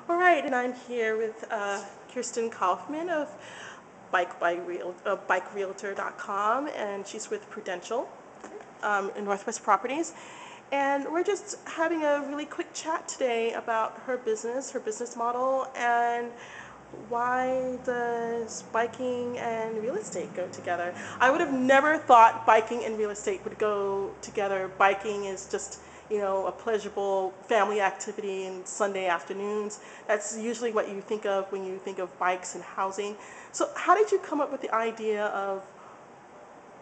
All right, and I'm here with Kirsten Kaufman of BikeRealtor.com, and she's with Prudential in Northwest Properties. And we're just having a really quick chat today about her business model, and why does biking and real estate go together? I would have never thought biking and real estate would go together. Biking is just, a pleasurable family activity in Sunday afternoons. That's usually what you think of when you think of bikes and housing. So how did you come up with the idea of,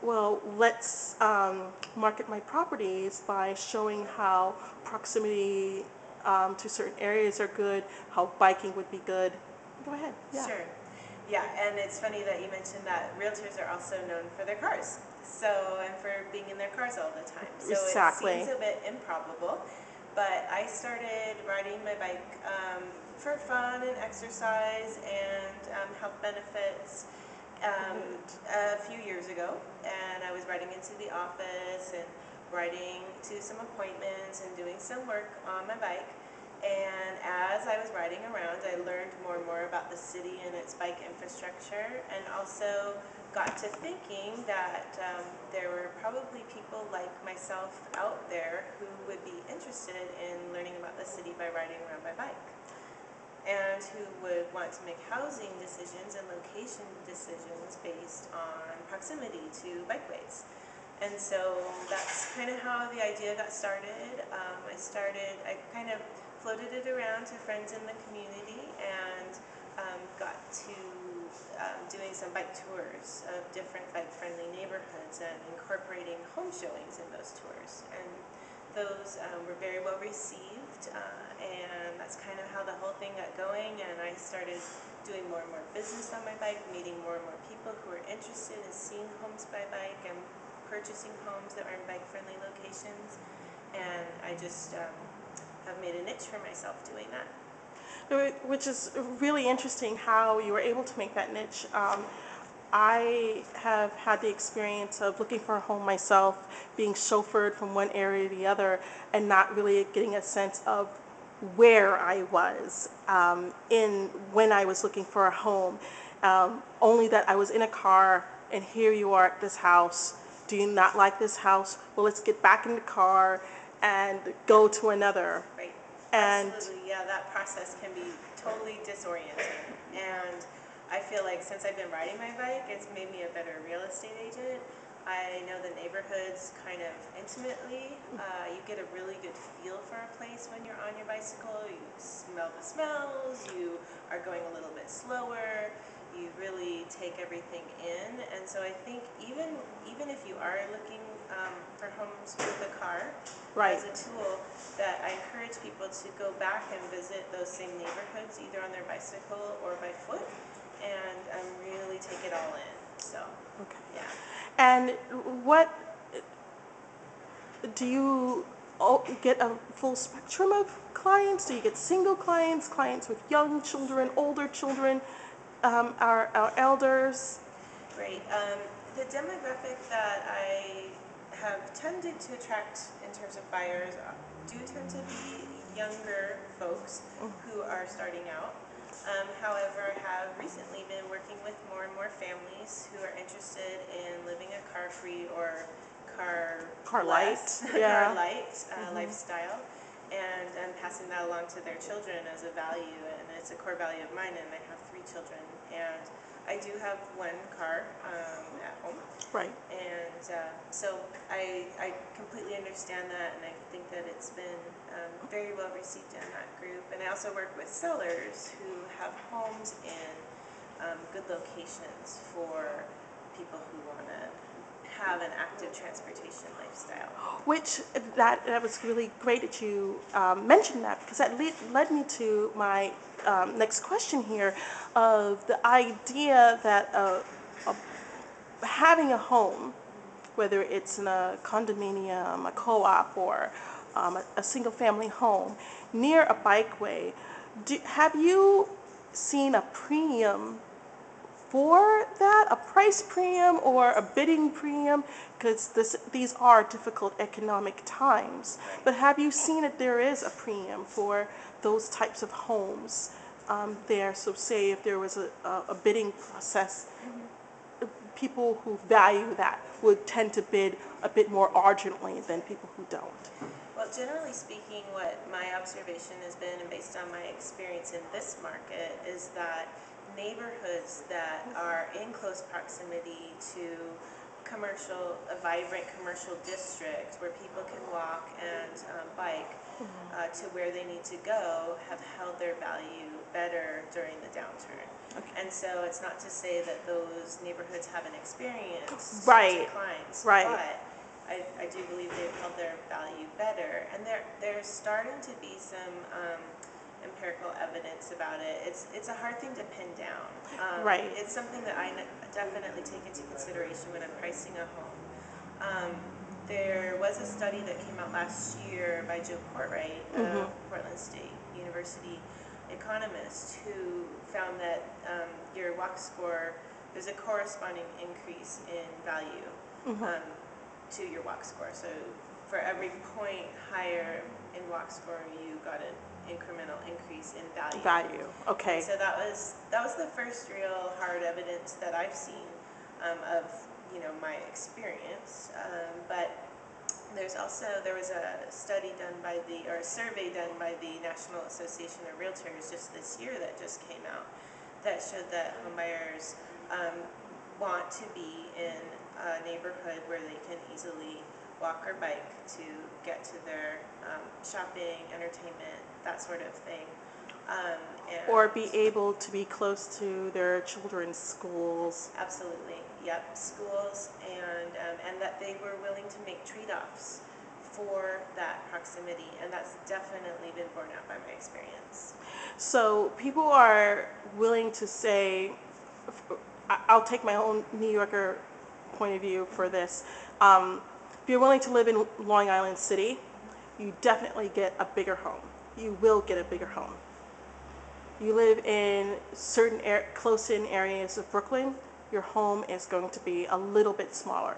well, let's market my properties by showing how proximity to certain areas are good, how biking would be good? Go ahead. Yeah. Sure. Yeah, and it's funny that you mentioned that realtors are also known for their cars. And for being in their cars all the time. So Exactly. It seems a bit improbable, but I started riding my bike for fun and exercise and health benefits a few years ago. And I was riding into the office and riding to some appointments and doing some work on my bike. And as I was riding around, I learned more and more about the city and its bike infrastructure, and also got to thinking that there were probably people like myself out there who would be interested in learning about the city by riding around by bike, and who would want to make housing decisions and location decisions based on proximity to bikeways. And so that's kind of how the idea got started. I kind of floated it around to friends in the community, and got to doing some bike tours of different bike-friendly neighborhoods and incorporating home showings in those tours. And those were very well received, and that's kind of how the whole thing got going. And I started doing more and more business on my bike, meeting more and more people who were interested in seeing homes by bike and purchasing homes that are in bike-friendly locations, and I just have made a niche for myself doing that. Which is really interesting how you were able to make that niche. I have had the experience of looking for a home myself, being chauffeured from one area to the other, and not really getting a sense of where I was in when I was looking for a home. Only that I was in a car, and here you are at this house. Do you not like this house? Well, let's get back in the car and go to another. Right. And absolutely, yeah, that process can be totally disorienting. And I feel like since I've been riding my bike, it's made me a better real estate agent. I know the neighborhoods kind of intimately. You get a really good feel for a place when you're on your bicycle. You smell the smells, you are going a little bit slower, you really take everything in. And so I think even if you are looking for homes with a car, right. as a tool, that I encourage people to go back and visit those same neighborhoods either on their bicycle or by foot, and really take it all in. So, Okay. yeah. And what do you get a full spectrum of clients? Do you get single clients, clients with young children, older children, our elders? Great. The demographic that I have tended to attract in terms of buyers do tend to be younger folks who are starting out. However, I have recently been working with more and more families who are interested in living a car-free or Car light, yeah. car light lifestyle, and passing that along to their children as a value. And it's a core value of mine, and I have 3 children, and I do have 1 car at home. Right. And so I completely understand that, and I think that it's been very well received in that group. And I also work with sellers who have homes in good locations for people who want to have an active transportation lifestyle. Which that was really great that you mentioned that, because that led me to my next question here, of the idea that having a home, whether it's in a condominium, a co-op, or a single-family home near a bikeway, have you seen a premium for that, a price premium or a bidding premium, because these are difficult economic times. Right. But have you seen that there is a premium for those types of homes there? So say if there was a bidding process, people who value that would tend to bid a bit more ardently than people who don't. Well, generally speaking, what my observation has been, and based on my experience in this market, is that neighborhoods that are in close proximity to a vibrant commercial district where people can walk and bike to where they need to go have held their value better during the downturn. Okay. And so it's not to say that those neighborhoods haven't experienced Right. declines, Right. but I do believe they've held their value better, and there's starting to be some empirical evidence about it. It's a hard thing to pin down. Right. It's something that I definitely take into consideration when I'm pricing a home. There was a study that came out last year by Joe Courtwright of Portland State University economist, who found that your walk score, there's a corresponding increase in value to your walk score. So for every point higher in walk score, you got an incremental increase in value. Value. Okay. And so that was the first real hard evidence that I've seen of my experience. But there was a study done or a survey done by the National Association of Realtors just this year that just came out that showed that homebuyers want to be in a neighborhood where they can easily walk or bike to get to their shopping, entertainment, that sort of thing. Or be able to be close to their children's schools. Absolutely, yep, schools, and that they were willing to make trade-offs for that proximity, and that's definitely been borne out by my experience. So people are willing to say, I'll take my own New Yorker point of view for this. If you're willing to live in Long Island City, you definitely get a bigger home. You will get a bigger home. You live in certain close-in areas of Brooklyn, your home is going to be a little bit smaller.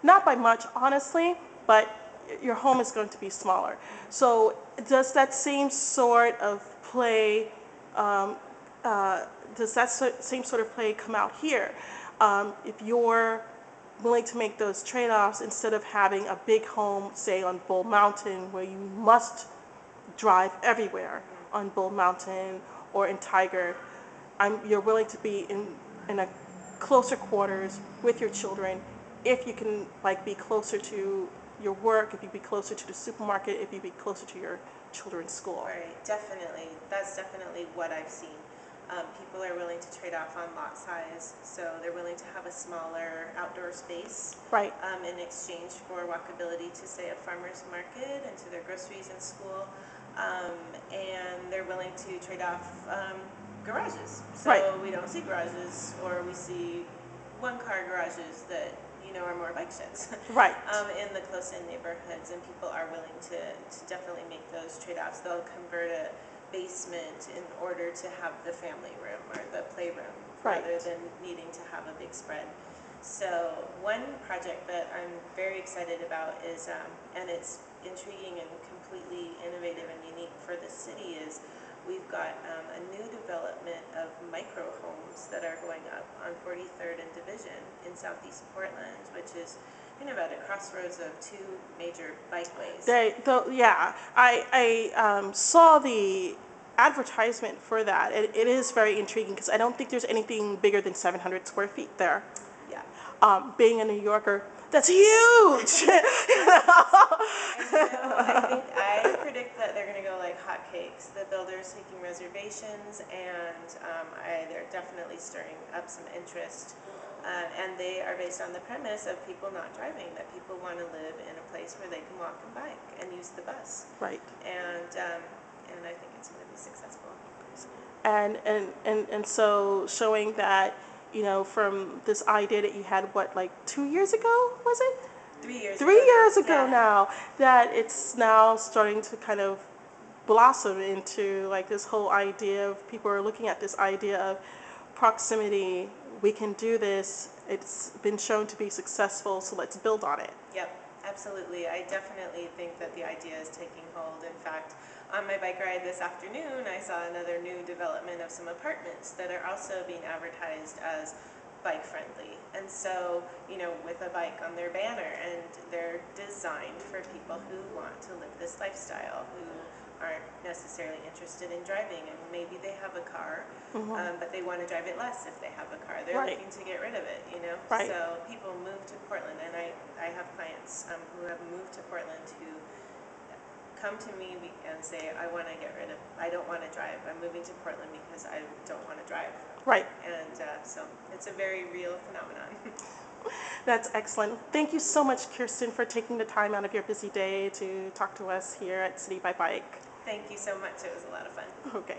Not by much, honestly, but your home is going to be smaller. So does that same sort of play, come out here? If you're willing to make those trade-offs instead of having a big home, say on Bull Mountain, where you must drive everywhere on Bull Mountain or in Tiger, you're willing to be in a closer quarters with your children if you can be closer to your work, if you be closer to the supermarket, if you be closer to your children's school. Right, definitely. That's definitely what I've seen. People are willing to trade off on lot size, so they're willing to have a smaller outdoor space Right. In exchange for walkability to, say, a farmer's market and to their groceries and school. And they're willing to trade off garages. So Right. we don't see garages, or we see one-car garages that are more bike sheds. Right. In the close-in neighborhoods, and people are willing to definitely make those trade-offs. They'll convert a basement in order to have the family room or the playroom, Right. rather than needing to have a big spread. So one project that I'm very excited about is, and it's intriguing and completely innovative and unique for the city, is we've got a new development of micro homes that are going up on 43rd and Division in Southeast Portland, which is at a crossroads of two major bikeways. I saw the advertisement for that. It is very intriguing because I don't think there's anything bigger than 700 square feet there. Yeah. Being a New Yorker, that's huge. I predict that they're going to go like hotcakes. The builders taking reservations, and they're definitely stirring up some interest. And they are based on the premise of people not driving, that people want to live in a place where they can walk and bike and use the bus. Right. And I think it's going to be successful. And so showing that, from this idea that you had, 2 years ago, was it? 3 years 3 years ago yeah. now, that it's now starting to kind of blossom into this whole idea of people are looking at this idea of proximity we can do this. It's been shown to be successful, so let's build on it. Yep, absolutely. I definitely think that the idea is taking hold. In fact, on my bike ride this afternoon, I saw another new development of some apartments that are also being advertised as bike friendly. And so, with a bike on their banner, and they're designed for people who want to live this lifestyle, who aren't necessarily interested in driving, and maybe they have a car, but they want to drive it less if they have a car. They're Right. looking to get rid of it. Right. So people move to Portland, and I have clients who have moved to Portland who come to me and say, I don't want to drive. I'm moving to Portland because I don't want to drive. Right. And so it's a very real phenomenon. That's excellent. Thank you so much, Kirsten, for taking the time out of your busy day to talk to us here at City by Bike. Thank you so much. It was a lot of fun. Okay.